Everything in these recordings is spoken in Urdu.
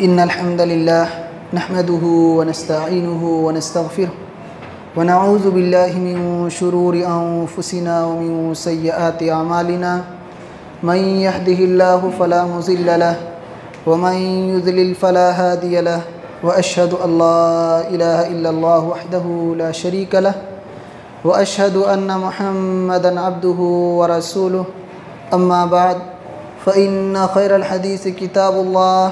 إن الحمد لله نحمده ونستعينه ونستغفره ونعوذ بالله من شرور أنفسنا ومن سيئات أعمالنا من يهده الله فلا مضل له ومن يضلل فلا هادي له وأشهد أن لا إله إلا الله وحده لا شريك له وأشهد أن محمدًا عبده ورسوله أما بعد فإن خير الحديث كتاب الله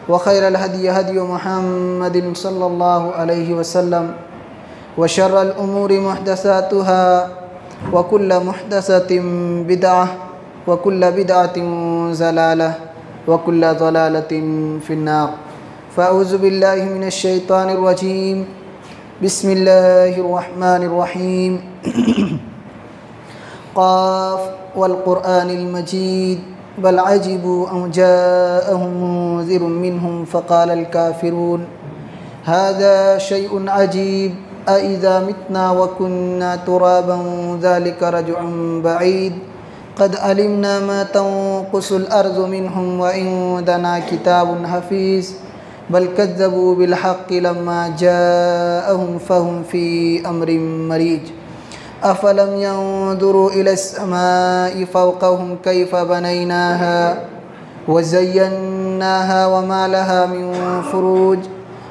وخير الهدي هدي محمد صلى الله عليه وسلم وشر الأمور محدثاتها وكل محدثة بدعة وكل بدعة ضلالة وكل ضلالة في النار. فأعوذ بالله من الشيطان الرجيم. بسم الله الرحمن الرحيم. قاف والقرآن المجيد بل عجبوا أن جاءهم منذر منهم فقال الكافرون هذا شيء عجيب أإذا متنا وكنا ترابا ذلك رجع بعيد قد علمنا ما تنقص الأرض منهم وعندنا كتاب حفيظ بل كذبوا بالحق لما جاءهم فهم في أمر مريج أفلم ينظروا إلى السماء فوقهم كيف بنيناها وزيناها وما لها من فروج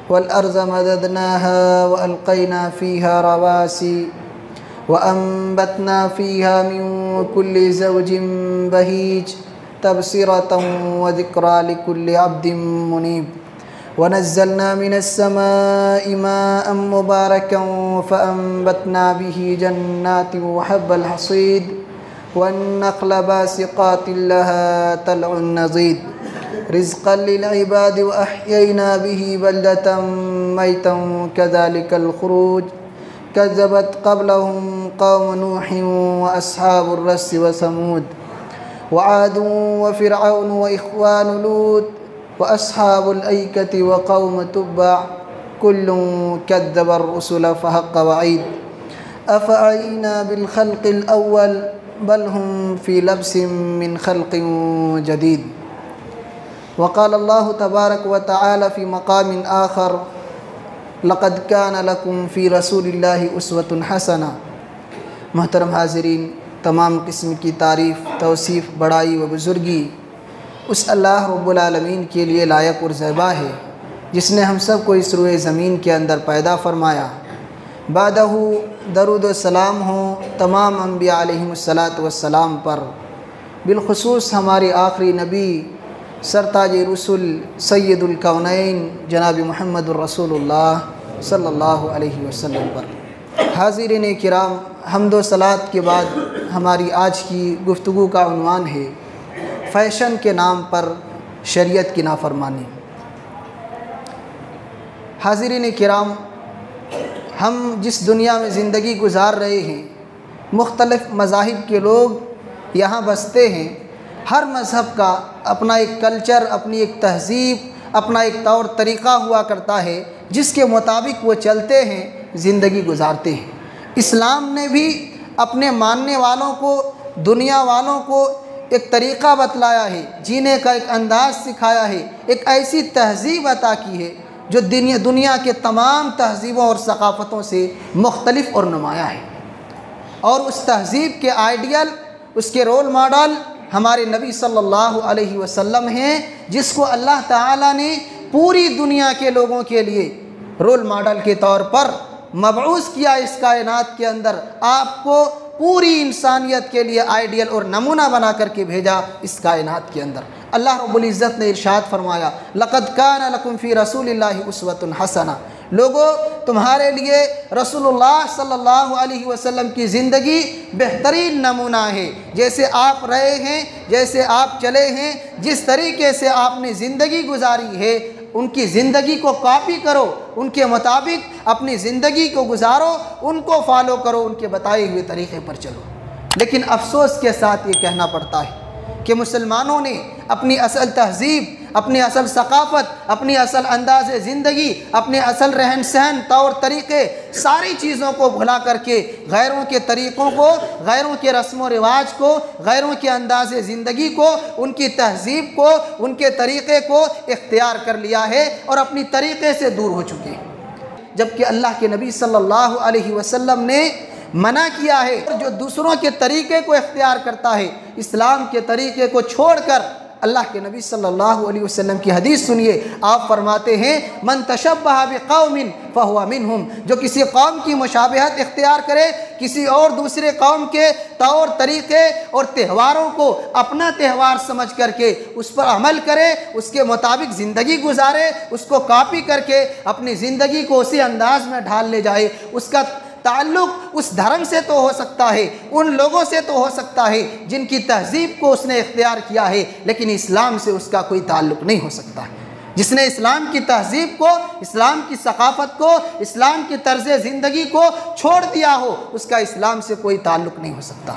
والأرض مددناها وألقينا فيها رواسي وأنبتنا فيها من كل زوج بهيج تبصرة وذكرى لكل عبد منيب ونزلنا من السماء ماء مباركا فأنبتنا به جنات وحب الحصيد والنخل باسقات لها طلع نضيد رزقا للعباد وأحيينا به بلدة ميتا كذلك الخروج كذبت قبلهم قوم نوح وأصحاب الرس وثمود وعاد وفرعون وإخوان لوط وأصحاب الأيكة وقوم تبع كل كذب الرسل فحق وعيد أفعينا بالخلق الأول بل هم في لبس من خلق جديد. وقال الله تبارك وتعالى في مقام آخر لقد كان لكم في رسول الله أسوة حسنة. محترم حاضرین، تمام قسم کی تعریف، توصیف، بڑائی و بزرگی اس اللہ رب العالمین کے لیے لائق اور زیبا ہے جس نے ہم سب کو اس روئے زمین کے اندر پیدا فرمایا. بعدہ درود و سلام ہوں تمام انبیاء علیہم السلام پر، بالخصوص ہمارے آخری نبی سرتاج رسول سید الکونین جناب محمد الرسول اللہ صلی اللہ علیہ وسلم پر. حاضرین کرام، حمد و صلات کے بعد ہماری آج کی گفتگو کا عنوان ہے فیشن کے نام پر شریعت کی نافرمانی. حاضرین کرام، ہم جس دنیا میں زندگی گزار رہے ہیں، مختلف مذاہب کے لوگ یہاں بستے ہیں. ہر مذہب کا اپنا ایک کلچر، اپنی ایک تہذیب، اپنا ایک طور طریقہ ہوا کرتا ہے جس کے مطابق وہ چلتے ہیں، زندگی گزارتے ہیں. اسلام نے بھی اپنے ماننے والوں کو، دنیا والوں کو ایک طریقہ بتلایا ہے، جینے کا ایک انداز سکھایا ہے، ایک ایسی تہذیب عطا کی ہے جو دنیا کے تمام تہذیبوں اور ثقافتوں سے مختلف اور نمایاں ہے. اور اس تہذیب کے آئیڈیل، اس کے رول ماڈل ہمارے نبی صلی اللہ علیہ وسلم ہیں، جس کو اللہ تعالیٰ نے پوری دنیا کے لوگوں کے لیے رول ماڈل کے طور پر مبعوث کیا اس کائنات کے اندر. آپ کو پوری انسانیت کے لیے آئیڈیل اور نمونہ بنا کر کے بھیجا اس کائنات کے اندر. اللہ رب العزت نے ارشاد فرمایا لقد کان لکم فی رسول اللہ اسوۃ حسنہ. لوگو، تمہارے لیے رسول اللہ صلی اللہ علیہ وسلم کی زندگی بہترین نمونہ ہے. جیسے آپ رہے ہیں، جیسے آپ چلے ہیں، جس طریقے سے آپ نے زندگی گزاری ہے، ان کی زندگی کو کاپی کرو، ان کے مطابق اپنی زندگی کو گزارو، ان کو فالو کرو، ان کے بتائے ہوئے طریقے پر چلو. لیکن افسوس کے ساتھ یہ کہنا پڑتا ہے کہ مسلمانوں نے اپنی اصل تہذیب، اپنی اصل ثقافت، اپنی اصل انداز زندگی، اپنے اصل رہن سہن، طور طریقے، ساری چیزوں کو بھلا کر کے غیروں کے طریقوں کو، غیروں کے رسم و رواج کو، غیروں کے انداز زندگی کو، ان کی تہذیب کو، ان کے طریقے کو اختیار کر لیا ہے اور اپنی طریقے سے دور ہو چکے ہیں۔ جبکہ اللہ کے نبی صلی اللہ علیہ وسلم نے منع کیا ہے، جو دوسروں کے طریقے کو اختیار کرتا ہے، اسلام کے طریقے کو چھوڑ کر۔ اللہ کے نبی صلی اللہ علیہ وسلم کی حدیث سنیے، آپ فرماتے ہیں من تشبہ بقوم فہو منہم، جو کسی قوم کی مشابہت اختیار کرے، کسی اور دوسرے قوم کے طور طریقے اور تہواروں کو اپنا تہوار سمجھ کر کے اس پر عمل کرے، اس کے مطابق زندگی گزارے، اس کو کاپی کر کے اپنی زندگی کو اسی انداز میں ڈھال لے جائے، اس کا تعلق اس دھرم سے تو ہو سکتا ہے، ان لوگوں سے تو ہو سکتا ہے جن کی تہذیب کو اس نے اختیار کیا ہے، لیکن اسلام سے اس کا کوئی تعلق نہیں ہو سکتا۔ جس نے اسلام کی تہذیب کو، اسلام کی ثقافت کو، اسلام کی طرز زندگی کو چھوڑ دیا ہو، اس کا اسلام سے کوئی تعلق نہیں ہو سکتا۔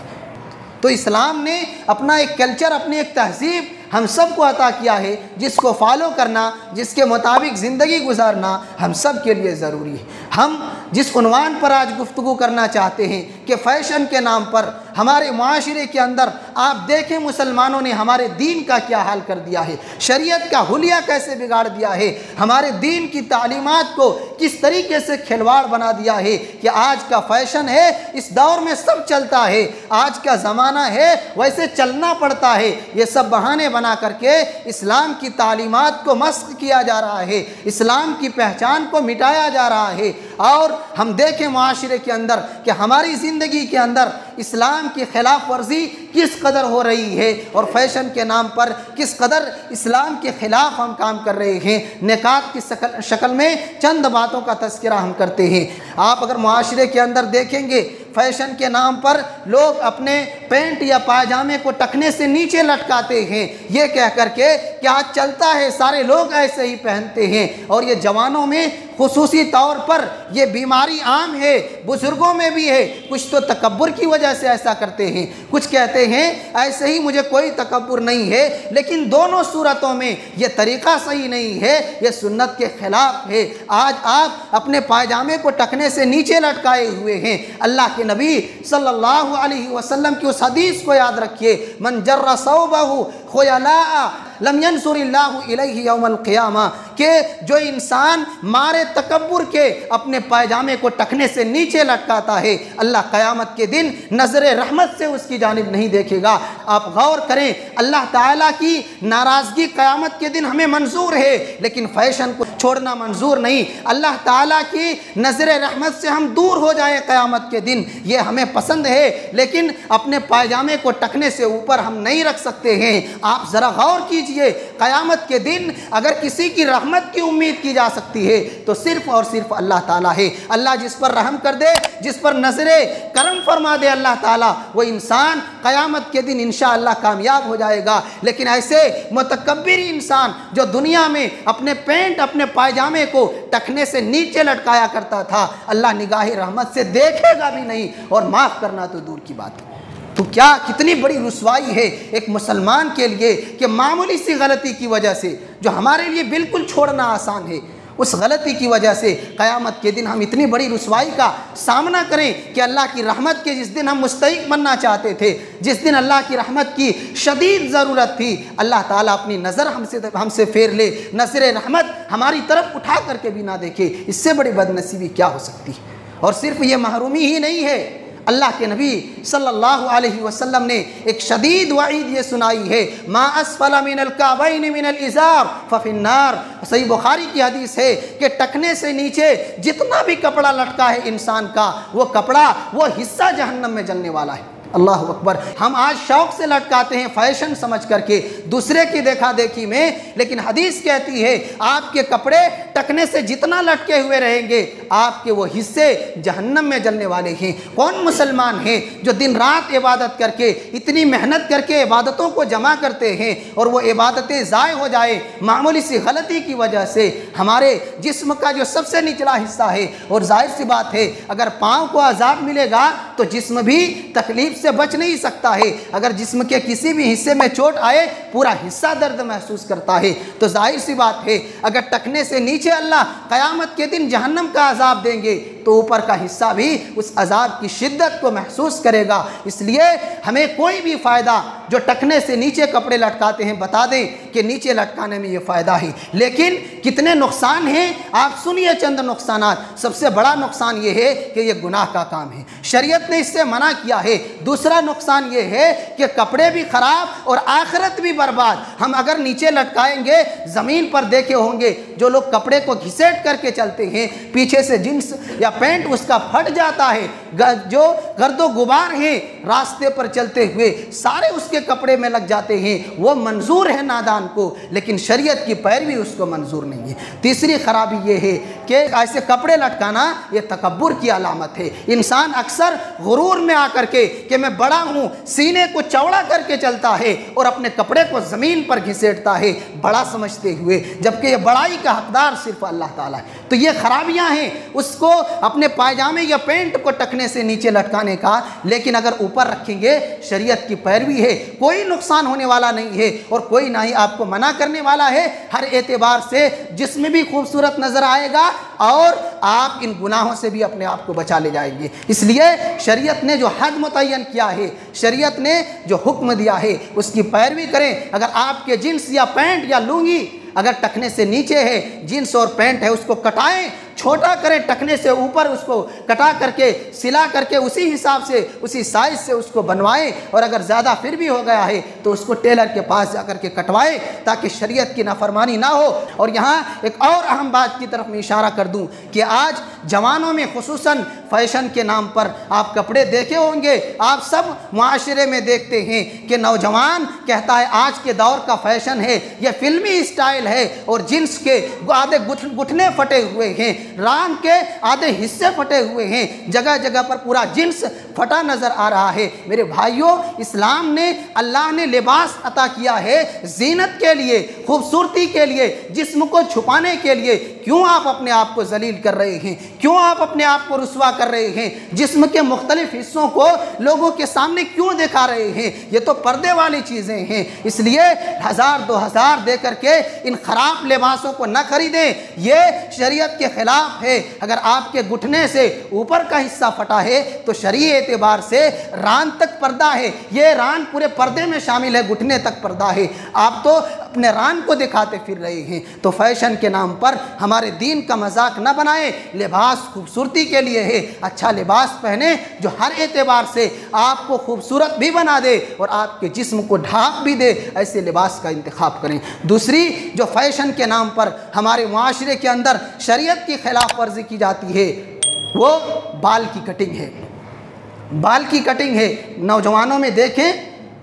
تو اسلام نے اپنا ایک کلچر، اپنی ایک تہذیب ہم سب کو عطا کیا ہے، جس کو فالو کرنا، جس کے مطابق زندگی گزارنا ہم سب کے لیے ضروری ہے۔ ہم جس عنوان پر آج گفتگو کرنا چاہتے ہیں کہ فیشن کے نام پر ہمارے معاشرے کے اندر آپ دیکھیں مسلمانوں نے ہمارے دین کا کیا حال کر دیا ہے، شریعت کا حلیہ کیسے بگاڑ دیا ہے، ہمارے دین کی تعلیمات کو کس طریقے سے کھلواڑ بنا دیا ہے کہ آج کا فیشن ہے، اس دور میں سب چلتا ہے، آج کا زمانہ ہے ویسے چلنا پڑتا ہے۔ یہ سب بہانے بنا کر کے اسلام کی تعلیمات کو مسخ کیا جا رہا ہے، اسلام کی پہچان کو مٹایا جا رہا ہے۔ اور ہم دیکھیں معاشرے کے اندر کہ ہماری زندگی کے اندر اسلام کی خلاف ورزی کس قدر ہو رہی ہے، اور فیشن کے نام پر کس قدر اسلام کے خلاف ہم کام کر رہے ہیں۔ نکات کی شکل میں چند باتوں کا تذکرہ ہم کرتے ہیں۔ آپ اگر معاشرے کے اندر دیکھیں گے، فیشن کے نام پر لوگ اپنے پینٹ یا پاجامے کو ٹخنے سے نیچے لٹکاتے ہیں، یہ کہہ کر کے کہ آج چلتا ہے، سارے لوگ ایسے ہی پہنتے ہیں، اور یہ جوانوں میں خصوصی طور پر یہ بیماری عام ہے، بزرگوں میں بھی ہے۔ کچھ تو تکبر کی وجہ سے ایسا کرتے ہیں، کچھ کہتے ہیں ایسے ہی مجھے کوئی تکبر نہیں ہے، لیکن دونوں صورتوں میں یہ طریقہ صحیح نہیں ہے، یہ سنت کے خلاف ہے۔ آج آپ اپنے پائجامے کو ٹخنے سے نیچے لٹکائے ہوئے ہیں۔ اللہ کے نبی صلی اللہ علیہ وسلم کی اس حدیث کو یاد رکھیے، من جر ثوبہ خیلاء لم ینصر اللہ الیہ یوم القیامہ، کہ جو انسان مارے تکبر کے اپنے پائجامے کو ٹخنے سے نیچے لٹکاتا ہے، اللہ قیامت کے دن نظر رحمت سے اس کی جانب نہیں دیکھے گا۔ آپ غور کریں، اللہ تعالیٰ کی ناراضگی قیامت کے دن ہمیں منظور ہے، لیکن فیشن کو چھوڑنا منظور نہیں۔ اللہ تعالیٰ کی نظر رحمت سے ہم دور ہو جائیں قیامت کے دن، یہ ہمیں پسند ہے، لیکن اپنے پائجامے کو ٹخنے سے اوپر ہم نہیں رکھ سکتے ہیں۔ آپ ذرا غور کیجئے، قیامت کے دن اگر کسی کی رحمت کی امید کی جا سکتی ہے تو صرف اور صرف اللہ تعالیٰ ہے۔ اللہ جس پر رحم کر دے، جس پر نظر کرم فرما دے اللہ تعالیٰ، وہ انسان قیامت کے دن انشاءاللہ کامیاب ہو جائے گا۔ لیکن ایسے متکبر انسان جو دنیا میں اپنے پینٹ، اپنے پائجامے کو ٹخنے سے نیچے لٹکایا کرتا تھا، اللہ نگاہ رحمت سے دیکھے گا بھی نہیں، اور معاف کرنا تو دور کی بات ہے۔ تو کیا کتنی بڑی رسوائی ہے ایک مسلمان کے لیے کہ معمولی سی غلطی کی وجہ سے، جو ہمارے لیے بالکل چھوڑنا آسان ہے، اس غلطی کی وجہ سے قیامت کے دن ہم اتنی بڑی رسوائی کا سامنا کریں کہ اللہ کی رحمت کے جس دن ہم مستحق بننا چاہتے تھے، جس دن اللہ کی رحمت کی شدید ضرورت تھی، اللہ تعالیٰ اپنی نظر ہم سے پھیر لے، نظر رحمت ہماری طرف اٹھا کر کے بھی نہ دیکھے۔ اس سے بڑی بدنصیبی کیا ہو سکتی ہے؟ اور صرف یہ محرومی ہی نہیں ہے، اللہ کے نبی صلی اللہ علیہ وسلم نے ایک شدید وعید یہ سنائی ہے، ما اسفل من الکعبین من الازار ففی النار۔ صحیح بخاری کی حدیث ہے کہ ٹخنے سے نیچے جتنا بھی کپڑا لٹکا ہے انسان کا، وہ کپڑا، وہ حصہ جہنم میں جلنے والا ہے۔ اللہ اکبر۔ ہم آج شوق سے لٹکاتے ہیں فیشن سمجھ کر کے، دوسرے کی دیکھا دیکھی میں، لیکن حدیث کہتی ہے آپ کے کپڑے ٹخنے سے جتنا لٹکے ہوئے رہیں گے، آپ کے وہ حصے جہنم میں جلنے والے ہیں۔ کون مسلمان ہیں جو دن رات عبادت کر کے، اتنی محنت کر کے عبادتوں کو جمع کرتے ہیں اور وہ عبادتیں ضائع ہو جائے معمولی سی غلطی کی وجہ سے؟ ہمارے جسم کا جو سب سے نچلا حصہ ہے، اور ظاہر سی بات ہے اگر پاؤں کو عذاب ملے گا تو جسم بھی تکلیف سے بچ نہیں سکتا ہے۔ اگر جسم کے کسی بھی حصے میں چوٹ آئے پورا حصہ درد محسوس کرتا ہے۔ تو ظاہر سی بات ہے اگر ٹخنے سے نیچے اللہ قیامت کے دن جہنم کا عذاب دیں گے تو اوپر کا حصہ بھی اس عذاب کی شدت کو محسوس کرے گا۔ اس لیے ہمیں کوئی بھی فائدہ جو ٹخنے سے نیچے کپڑے لٹکاتے ہیں بتا دیں کہ نیچے لٹکانے میں یہ فائدہ ہے، لیکن کتنے نقصان ہیں آپ سنیے چند نقصانات۔ سب سے بڑا نقصان یہ ہے کہ یہ گناہ کا کام ہے، شریعت نے اس سے منع کیا ہے۔ دوسرا نقصان یہ ہے کہ کپڑے بھی خراب اور آخرت بھی برباد۔ ہم اگر نیچے لٹکائیں گے، زمین پر دیکھے ہوں گے جو لوگ کپڑے کو گھسیٹ کر کے چلتے ہیں، پیچھے سے جنس یا پینٹ اس کا پھٹ جاتا ہے، جو گرد و غبار ہیں راستے پر چلتے ہوئے سارے اس کے کپڑے میں لگ جاتے ہیں، وہ منظور ہے نادان کو، لیکن شریعت کی پیروی اس کو منظور نہیں ہے۔ تیسری خرابی یہ ہے کہ ایسے کپڑے لٹکانا یہ تکبر کی علامت ہے۔ انسان اکثر غرور میں آ کر کے کہ میں بڑا ہوں، سینے کو چوڑا کر کے چلتا ہے اور اپنے کپڑے کو زمین پر گھسیٹتا ہے بڑا سمجھتے ہوئے، جبکہ یہ بڑائی کا حقدار صرف اللہ تعالیٰ ہے۔ تو یہ خرابیاں ہیں اس کو اپنے پائجامے یا پینٹ کو ٹکنے سے نیچے لٹکانے کا، لیکن اگر اوپر رکھیں گے شریعت کی پیروی ہے، کوئی نقصان ہونے والا نہیں ہے اور کوئی نہ ہی آپ کو منع کرنے والا ہے۔ ہر اعتبار سے جسم بھی خوبصورت نظر آئے گا اور آپ ان گناہوں سے بھی اپنے آپ کو بچا لے جائیں گے۔ اس لیے شریعت نے جو حد متعین کیا ہے، شریعت نے جو حکم دیا ہے اس کی پیروی کریں۔ اگر آپ کے جنس یا پینٹ یا لنگی اگر ٹخنے سے نیچے ہے، جنس اور پینٹ ہے، اس کو کٹائیں، چھوٹا کریں، ٹخنے سے اوپر اس کو کٹا کر کے سلا کر کے اسی حساب سے اسی سائز سے اس کو بنوائیں، اور اگر زیادہ پھر بھی ہو گیا ہے تو اس کو ٹیلر کے پاس جا کر کے کٹوائیں تاکہ شریعت کی نافرمانی نہ ہو۔ اور یہاں ایک اور اہم بات کی طرف میں اشارہ کر دوں کہ آج جوانوں میں خصوصاً فیشن کے نام پر آپ کپڑے دیکھے ہوں گے، آپ سب معاشرے میں دیکھتے ہیں کہ نوجوان کہتا ہے آج کے دور کا فیشن ہے یہ فلمی اسٹائل ہے، اور جنس کے آدھے گھٹنے پھٹے ہوئے ہیں، ران کے آدھے حصے پھٹے ہوئے ہیں، جگہ جگہ پر پورا جنس پھٹا نظر آ رہا ہے۔ میرے بھائیوں، اسلام نے، اللہ نے لباس عطا کیا ہے زینت کے لیے، خوبصورتی کے لیے، جسم کو چھپانے کے لیے۔ کیوں آپ اپنے آپ کو ذلیل کر رہے ہیں؟ کیوں آپ اپنے آپ کو رسوا کر رہے ہیں؟ جسم کے مختلف حصوں کو لوگوں کے سامنے کیوں دکھا رہے ہیں؟ یہ تو پردے والی چیزیں ہیں۔ اس لیے 1000 2000 دے کر کے ان خراب لباسوں کو نہ خریدیں، یہ شریعت کے خلاف ہے۔ اگر آپ کے گھٹنے سے اوپر کا حصہ پھٹا ہے تو شرعی اعتبار سے ران تک پردہ ہے، یہ ران پورے پردے میں شامل ہے، گھٹنے تک پردہ ہے، آپ تو اپنے ران کو دکھاتے پھر رہے ہیں۔ تو فیشن کے نام پر ہمارے دین کا مذاق نہ بنائیں۔ لباس خوبصورتی کے لیے ہے، اچھا لباس پہنے جو ہر اعتبار سے آپ کو خوبصورت بھی بنا دے اور آپ کے جسم کو ڈھانپ بھی دے، ایسے لباس کا انتخاب کریں۔ دوسری جو فیشن کے نام پر ہمارے معاشرے کے اندر شریعت کی خلاف ورزی کی جاتی ہے وہ بال کی کٹنگ ہے۔ بال کی کٹنگ ہے، نوجوانوں میں دیکھیں،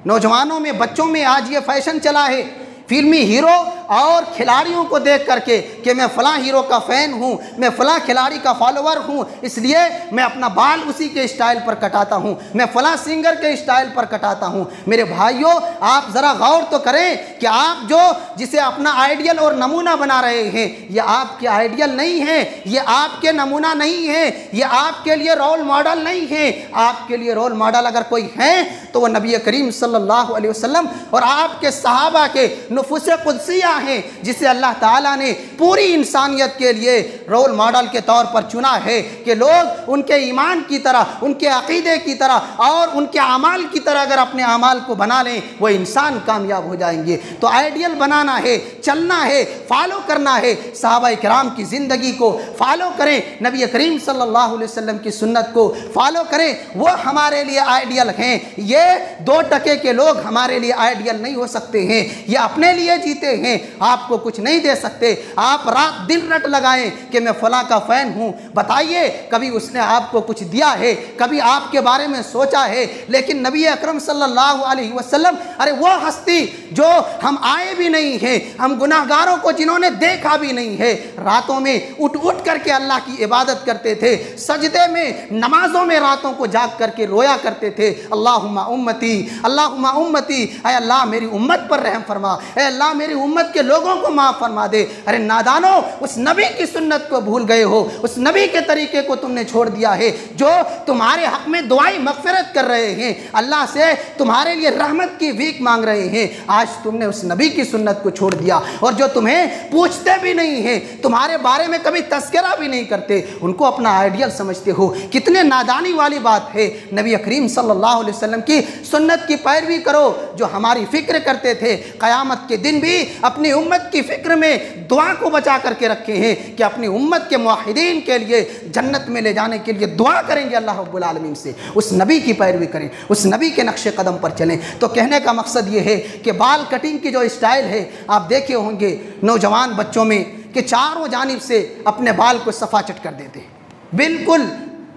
نوجوانوں میں، بچوں میں آج یہ فیشن چلا ہے، فلمی ہیرو اور کھلاڑیوں کو دیکھ کر کے کہ میں فلاں ہیرو کا فین ہوں، میں فلاں کھلاڑی کا فالوور ہوں، اس لیے میں اپنا بال اسی کے اسٹائل پر کٹاتا ہوں، میں فلاں سنگر کے اسٹائل پر کٹاتا ہوں۔ میرے بھائیوں، آپ ذرا غور تو کریں کہ آپ جو جسے اپنا آئیڈیل اور نمونہ بنا رہے ہیں یہ آپ کے آئیڈیل نہیں ہیں، یہ آپ کے نمونہ نہیں ہیں، یہ آپ کے لیے رول ماڈل نہیں ہیں۔ آپ کے لیے رول ماڈل اگر کوئی ہیں تو وہ نبی کریم صلی اللہ علیہ وسلم اور آپ کے صحابہ کے نفوس قدسیہ ہیں، جسے اللہ تعالیٰ نے پوری انسانیت کے لیے رول ماڈل کے طور پر چنا ہے کہ لوگ ان کے ایمان کی طرح، ان کے عقیدے کی طرح اور ان کے اعمال کی طرح اگر اپنے اعمال کو بنا لیں وہ انسان کامیاب ہو جائیں گے۔ تو آئیڈیل بنانا ہے، چلنا ہے، فالو کرنا ہے، صحابہ کرام کی زندگی کو فالو کریں، نبی کریم صلی اللہ علیہ وسلم کی سنت کو فالو کریں، وہ ہمارے لیے آئیڈیل ہیں۔ یہ 2 ٹکے کے لوگ ہمارے لیے آئیڈیل نہیں ہو سکتے ہیں، یہ اپنے لیے جیتے ہیں، آپ کو کچھ نہیں دے سکتے۔ آپ رات دن رٹ لگائیں کہ میں فلاں کا فین ہوں، بتائیے کبھی اس نے آپ کو کچھ دیا ہے؟ کبھی آپ کے بارے میں سوچا ہے؟ لیکن نبی اکرم صلی اللہ علیہ وسلم، ارے وہ ہستی جو ہم آئے بھی نہیں ہیں، ہم گناہگاروں کو جنہوں نے دیکھا بھی نہیں ہے، راتوں میں اٹھ اٹھ کر کے اللہ کی عبادت کرتے تھے، سجدے میں نمازوں میں راتوں کو جاگ کر کے رویا کرتے تھے، اللہم امتی اللہم امتی، اے اللہ میری امت پر رحم فرما، اے اللہ میری امت کے لوگوں کو معاف فرما دے۔ ارے نادانو، اس نبی کی سنت کو بھول گئے ہو، اس نبی کے طریقے کو تم نے چھوڑ دیا ہے جو تمہارے حق میں دعائیں مغفرت کر رہے ہیں، اللہ سے تمہارے لیے رحمت کی بھیک مانگ رہے ہیں۔ آج تم نے اس نبی کی سنت کو چھوڑ دیا، اور جو تمہیں پوچھتے بھی نہیں ہیں، تمہارے بارے میں کبھی تذکرہ بھی نہیں کرتے، ان کو اپنا آئیڈیل سمجھتے ہو۔ کتنے نادانی والی بات ہے۔ نبی کریم صلی اللہ علیہ وسلم کی سنت کی پیروی کرو، جو ہماری فکر کرتے تھے، قیامت کے دن بھی اپنی امت کی فکر میں دعا کو بچا کر کے رکھے ہیں کہ اپنی امت کے موحدین کے لیے جنت میں لے جانے کے لیے دعا کریں گے اللہ رب العالمین سے۔ اس نبی کی پیروی کریں، اس نبی کے نقش قدم پر چلیں۔ تو کہنے کا مقصد یہ ہے کہ بال کٹنگ کی جو اسٹائل ہے، آپ دیکھے ہوں گے نوجوان بچوں میں کہ چاروں جانب سے اپنے بال کو صفا چٹ کر دیتے ہیں، بالکل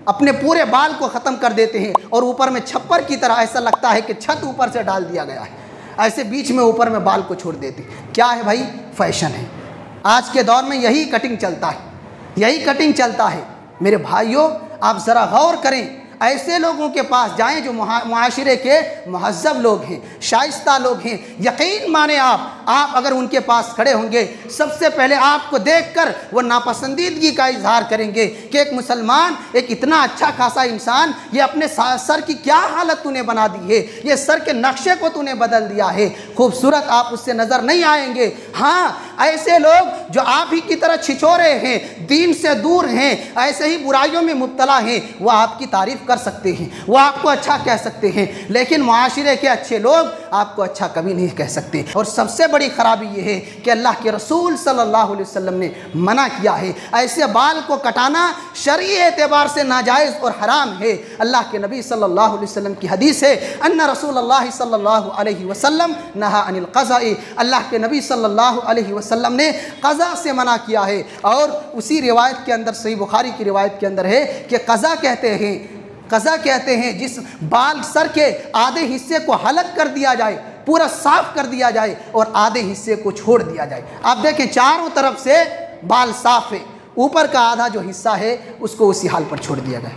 اپنے پورے بال کو ختم کر دیتے ہیں، اور اوپر میں چھپر کی طرح ایسا لگتا ہے کہ چھت اوپر سے ڈال دیا گیا ہے، ایسے بیچ میں اوپر میں بال کو چھوڑ دیتے ہیں۔ کیا ہے بھائی؟ فیشن ہے۔ آج کے دور میں یہی کٹنگ چلتا ہے، یہی کٹنگ چلتا ہے۔ میرے بھائیوں، آپ ذرا غور کریں، ایسے لوگوں کے پاس جائیں جو معاشرے کے مہذب لوگ ہیں، شائستہ لوگ ہیں، یقین مانیں آپ اگر ان کے پاس کھڑے ہوں گے، سب سے پہلے آپ کو دیکھ کر وہ ناپسندیدگی کا اظہار کریں گے کہ ایک مسلمان، ایک اتنا اچھا خاصا انسان، یہ اپنے سر کی کیا حالت تو نے بنا دی ہے، یہ سر کے نقشے کو تو نے بدل دیا ہے۔ خوبصورت آپ اس سے نظر نہیں آئیں گے۔ ہاں، ایسے لوگ جو آپ ہی کی طرح چھچورے ہیں، دین سے دور ہیں، ایسے ہی برائیوں میں مبتلا ہیں، وہ آپ کی تعریف کر سکتے ہیں، وہ آپ کو اچھا کہہ سکتے ہیں، لیکن معاشرے کے اچھے لوگ آپ کو اچھا کبھی نہیں کہہ سکتے۔ اور سب سے بڑی خرابی یہ ہے کہ اللہ کے رسول صلی اللہ علیہ وسلم نے منع کیا ہے، ایسے بال کو کٹانا شرعی اعتبار سے ناجائز اور حرام ہے۔ اللہ کے نبی صلی اللہ علیہ وسلم کی حدیث ہے، ان رسول اللہ صلی اللہ علیہ وسلم نہا عن القضاء، اللہ کے نبی صلی اللہ علیہ وسلم نے قضاء سے منع کیا ہے۔ اور اسی روایت کے اندر، صحیح بخاری کی روایت کے اندر ہے کہ قضاء کہتے ہیں جس بال سر کے آدھے حصے کو حلق کر دیا جائے، پورا صاف کر دیا جائے، اور آدھے حصے کو چھوڑ دیا جائے۔ آپ دیکھیں چاروں طرف سے بال صاف ہے، اوپر کا آدھا جو حصہ ہے اس کو اسی حال پر چھوڑ دیا گیا۔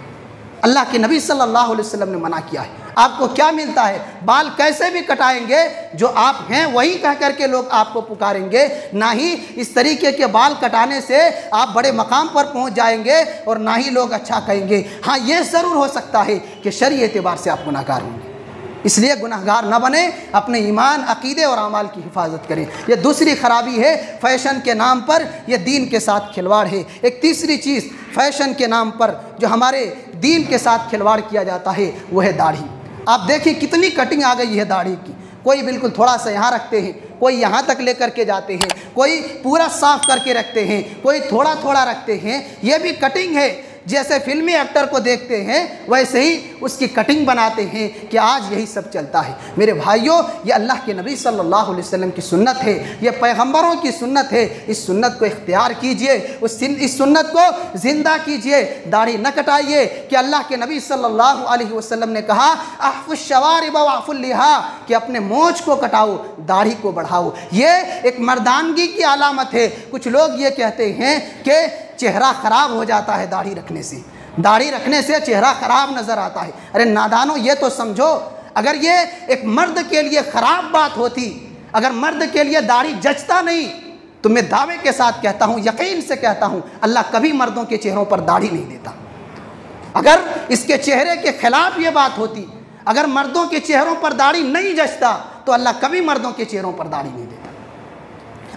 اللہ کے نبی صلی اللہ علیہ وسلم نے منع کیا ہے۔ آپ کو کیا ملتا ہے؟ بال کیسے بھی کٹائیں گے، جو آپ ہیں وہی کہہ کر کے لوگ آپ کو پکاریں گے، نہ ہی اس طریقے کے بال کٹانے سے آپ بڑے مقام پر پہنچ جائیں گے، اور نہ ہی لوگ اچھا کہیں گے۔ ہاں، یہ ضرور ہو سکتا ہے کہ شرعی اعتبار سے آپ گناہگار ہوں گے، اس لیے گناہگار نہ بنیں، اپنے ایمان، عقیدے اور اعمال کی حفاظت کریں۔ یہ دوسری خرابی ہے، فیشن کے نام پر یہ دین کے ساتھ کھلواڑ ہے۔ ایک تیسری چیز فیشن کے نام پر جو ہمارے دین کے ساتھ کھلواڑ کیا جاتا ہے، وہ ہے داڑھی۔ آپ دیکھیں کتنی کٹنگ آ گئی ہے داڑھی کی، کوئی بالکل تھوڑا سا یہاں رکھتے ہیں، کوئی یہاں تک لے کر کے جاتے ہیں، کوئی پورا صاف کر کے رکھتے ہیں، کوئی تھوڑا تھوڑا رکھتے ہیں۔ یہ بھی کٹنگ ہے، جیسے فلمی ایکٹر کو دیکھتے ہیں ویسے ہی اس کی کٹنگ بناتے ہیں کہ آج یہی سب چلتا ہے۔ میرے بھائیوں، یہ اللہ کے نبی صلی اللہ علیہ وسلم کی سنت ہے، یہ پیغمبروں کی سنت ہے۔ اس سنت کو اختیار کیجئے، اس سنت کو زندہ کیجئے، داڑھی نہ کٹائیے۔ کہ اللہ کے نبی صلی اللہ علیہ وسلم نے کہا احفظ الشوارب واعف اللحا، کہ اپنے مونچھ کو کٹاؤ، داڑھی کو بڑھاؤ۔ یہ ایک مردانگی کی علامت ہے۔ کچھ لوگ یہ کہتے ہیں کہ چہرہ خراب ہو جاتا ہے داڑھی رکھنے سے، داڑھی رکھنے سے چہرہ خراب نظر آتا ہے۔ ارے نادانو، یہ تو سمجھو، اگر یہ ایک مرد کے لیے خراب بات ہوتی، اگر مرد کے لیے داڑھی جچتا نہیں، تو میں دعوے کے ساتھ کہتا ہوں، یقین سے کہتا ہوں، اللہ کبھی مردوں کے چہروں پر داڑھی نہیں دیتا۔ اگر اس کے چہرے کے خلاف یہ بات ہوتی، اگر مردوں کے چہروں پر داڑھی نہیں جچتا، تو اللہ کبھی مردوں کے چہروں پر داڑھی نہیں دیتا۔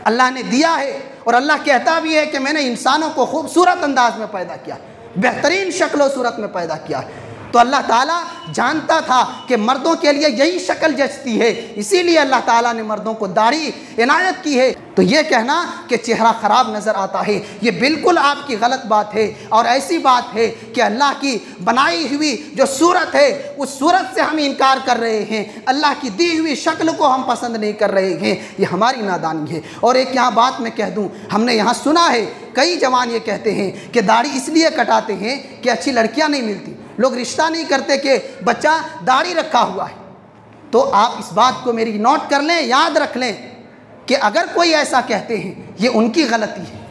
اللہ نے دیا ہے، اور اللہ کہتا بھی ہے کہ میں نے انسانوں کو خوبصورت انداز میں پیدا کیا، بہترین شکل و صورت میں پیدا کیا ہے۔ تو اللہ تعالیٰ جانتا تھا کہ مردوں کے لیے یہی شکل جچتی ہے، اسی لیے اللہ تعالیٰ نے مردوں کو داڑھی عنایت کی ہے۔ تو یہ کہنا کہ چہرہ خراب نظر آتا ہے یہ بالکل آپ کی غلط بات ہے، اور ایسی بات ہے کہ اللہ کی بنائی ہوئی جو صورت ہے اس صورت سے ہم انکار کر رہے ہیں، اللہ کی دی ہوئی شکل کو ہم پسند نہیں کر رہے ہیں، یہ ہماری نادانی ہے۔ اور ایک یہاں بات میں کہہ دوں، ہم نے یہاں سنا ہے کئی جوان یہ کہتے ہیں کہ داڑھی اس لیے کٹاتے ہیں کہ اچھی لڑکیاں نہیں ملتی، لوگ رشتہ نہیں کرتے کہ بچہ داڑھی رکھا ہوا ہے۔ تو آپ اس بات کو میری نوٹ کر لیں، یاد رکھ لیں کہ اگر کوئی ایسا کہتے ہیں یہ ان کی غلطی ہے،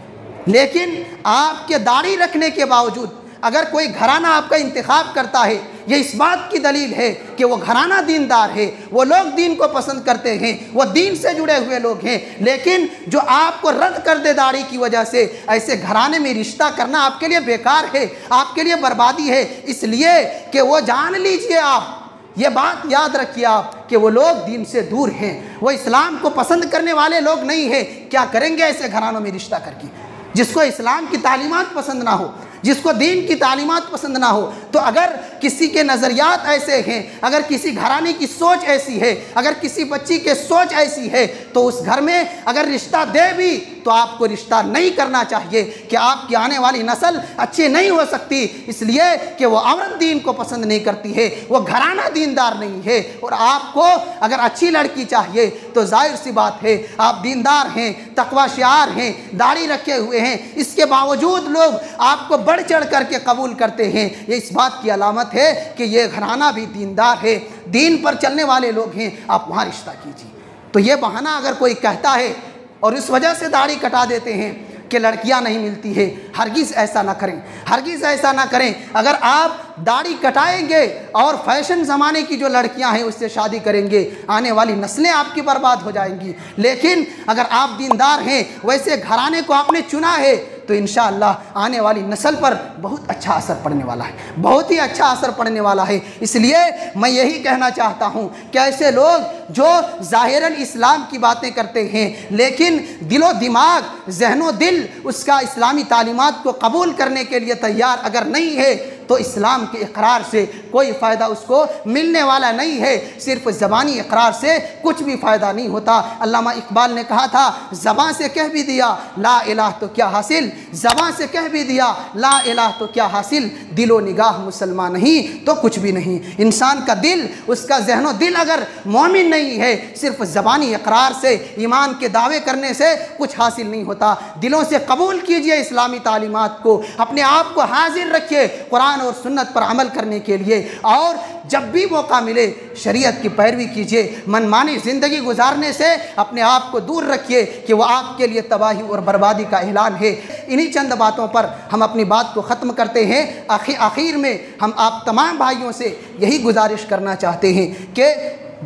لیکن آپ کے داڑھی رکھنے کے باوجود اگر کوئی گھرانہ آپ کا انتخاب کرتا ہے، یہ اس بات کی دلیل ہے کہ وہ گھرانہ دیندار ہے، وہ لوگ دین کو پسند کرتے ہیں، وہ دین سے جڑے ہوئے لوگ ہیں۔ لیکن جو آپ کو رد کر دے داڑھی کی وجہ سے، ایسے گھرانے میں رشتہ کرنا آپ کے لیے بیکار ہے، آپ کے لیے بربادی ہے، اس لیے کہ وہ جان لیجئے، آپ یہ بات یاد رکھیے آپ کہ وہ لوگ دین سے دور ہیں، وہ اسلام کو پسند کرنے والے لوگ نہیں ہیں۔ کیا کریں گے ایسے گھرانوں میں رشتہ کر کے؟ جس کو اسلام کی تعلیمات پسند نہ ہو، جس کو دین کی تعلیمات پسند نہ ہو، تو اگر کسی کے نظریات ایسے ہیں، اگر کسی گھرانے کی سوچ ایسی ہے، اگر کسی بچی کے سوچ ایسی ہے، تو اس گھر میں اگر رشتہ دے بھی تو آپ کو رشتہ نہیں کرنا چاہیے کہ آپ کی آنے والی نسل اچھی نہیں ہو سکتی، اس لیے کہ وہ عورت دین کو پسند نہیں کرتی ہے، وہ گھرانہ دیندار نہیں ہے۔ اور آپ کو اگر اچھی لڑکی چاہیے تو ظاہر سی بات ہے آپ دیندار ہیں، تقوی شعار ہیں، داڑھی رکھے ہوئے ہیں، اس کے باوجود لوگ آپ کو بڑھ چڑھ کر کے قبول کرتے ہیں، یہ اس بات کی علامت ہے کہ یہ گھرانہ بھی دیندار ہے، دین پر چلنے والے لوگ ہیں، آپ وہاں رشتہ کیجیے۔ تو یہ بہانہ اگر کوئی کہتا ہے اور اس وجہ سے داڑھی کٹا دیتے ہیں کہ لڑکیاں نہیں ملتی ہے، ہرگز ایسا نہ کریں، ہرگز ایسا نہ کریں۔ اگر آپ داڑھی کٹائیں گے اور فیشن زمانے کی جو لڑکیاں ہیں اس سے شادی کریں گے، آنے والی نسلیں آپ کی برباد ہو جائیں گی۔ لیکن اگر آپ دیندار ہیں، ویسے گھرانے کو آپ نے چنا ہے، تو انشاءاللہ آنے والی نسل پر بہت اچھا اثر پڑنے والا ہے، بہت ہی اچھا اثر پڑنے والا ہے۔ اس لیے میں یہی کہنا چاہتا ہوں کہ ایسے لوگ جو ظاہراً اسلام کی باتیں کرتے ہیں لیکن دل و دماغ، ذہن و دل اس کا اسلامی تعلیمات کو قبول کرنے کے لیے تیار اگر نہیں ہے، تو اسلام کے اقرار سے کوئی فائدہ اس کو ملنے والا نہیں ہے۔ صرف زبانی اقرار سے کچھ بھی فائدہ نہیں ہوتا۔ علامہ اقبال نے کہا تھا، زبان سے کہہ بھی دیا لا الہ تو کیا حاصل، زبان سے کہہ بھی دیا لا الہ تو کیا حاصل، دل و نگاہ مسلمان نہیں تو کچھ بھی نہیں۔ انسان کا دل، اس کا ذہن و دل اگر مومن نہیں ہے، صرف زبانی اقرار سے، ایمان کے دعوے کرنے سے کچھ حاصل نہیں ہوتا۔ دلوں سے قبول کیجئے اسلامی تعلیمات کو، اپنے آپ کو حاضر رکھیے قرآن اور سنت پر عمل کرنے کے لیے، اور جب بھی موقع ملے شریعت کی پیروی کیجئے۔ منمانی زندگی گزارنے سے اپنے آپ کو دور رکھیے کہ وہ آپ کے لیے تباہی اور بربادی کا اعلان ہے۔ انہی چند باتوں پر ہم اپنی بات کو ختم کرتے ہیں۔ آخر میں ہم آپ تمام بھائیوں سے یہی گزارش کرنا چاہتے ہیں کہ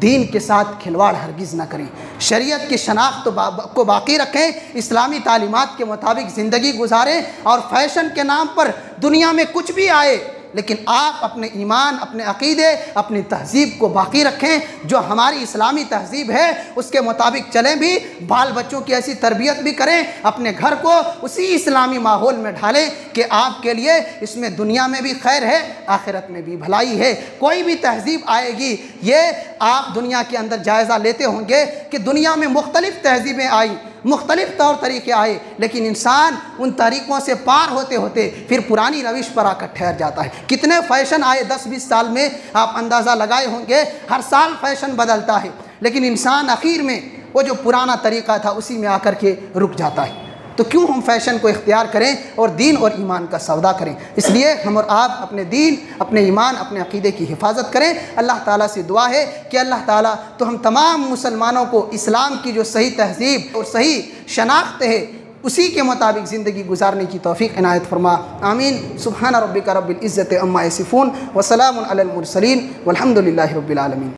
دین کے ساتھ کھلواڑ ہرگز نہ کریں، شریعت کی شناخت کو باقی رکھیں، اسلامی تعلیمات کے مطابق زندگی گزاریں، اور فیشن کے نام پر دنیا میں کچھ بھی آئے لیکن آپ اپنے ایمان، اپنے عقیدے، اپنی تہذیب کو باقی رکھیں، جو ہماری اسلامی تہذیب ہے اس کے مطابق چلیں بھی، بال بچوں کی ایسی تربیت بھی کریں، اپنے گھر کو اسی اسلامی ماحول میں ڈھالیں کہ آپ کے لیے اس میں دنیا میں بھی خیر ہے، آخرت میں بھی بھلائی ہے۔ کوئی بھی تہذیب آئے گی، یہ آپ دنیا کے اندر جائزہ لیتے ہوں گے کہ دنیا میں مختلف تہذیبیں آئیں، مختلف طور طریقے آئے، لیکن انسان ان طریقوں سے پار ہوتے ہوتے پھر پرانی روش پر آ کر ٹھہر جاتا ہے۔ کتنے فیشن آئے 10-20 سال میں، آپ اندازہ لگائے ہوں گے، ہر سال فیشن بدلتا ہے، لیکن انسان آخر میں وہ جو پرانا طریقہ تھا اسی میں آ کر کے رک جاتا ہے۔ تو کیوں ہم فیشن کو اختیار کریں اور دین اور ایمان کا سودا کریں؟ اس لیے ہم اور آپ اپنے دین، اپنے ایمان، اپنے عقیدے کی حفاظت کریں۔ اللہ تعالیٰ سے دعا ہے کہ اللہ تعالیٰ تو ہم تمام مسلمانوں کو اسلام کی جو صحیح تہذیب اور صحیح شناخت ہے اسی کے مطابق زندگی گزارنے کی توفیق عنایت فرما۔ آمین۔ سبحان ربک رب العزت عما یصفون وسلام علی المرسلین والحمد للہ رب العالمین۔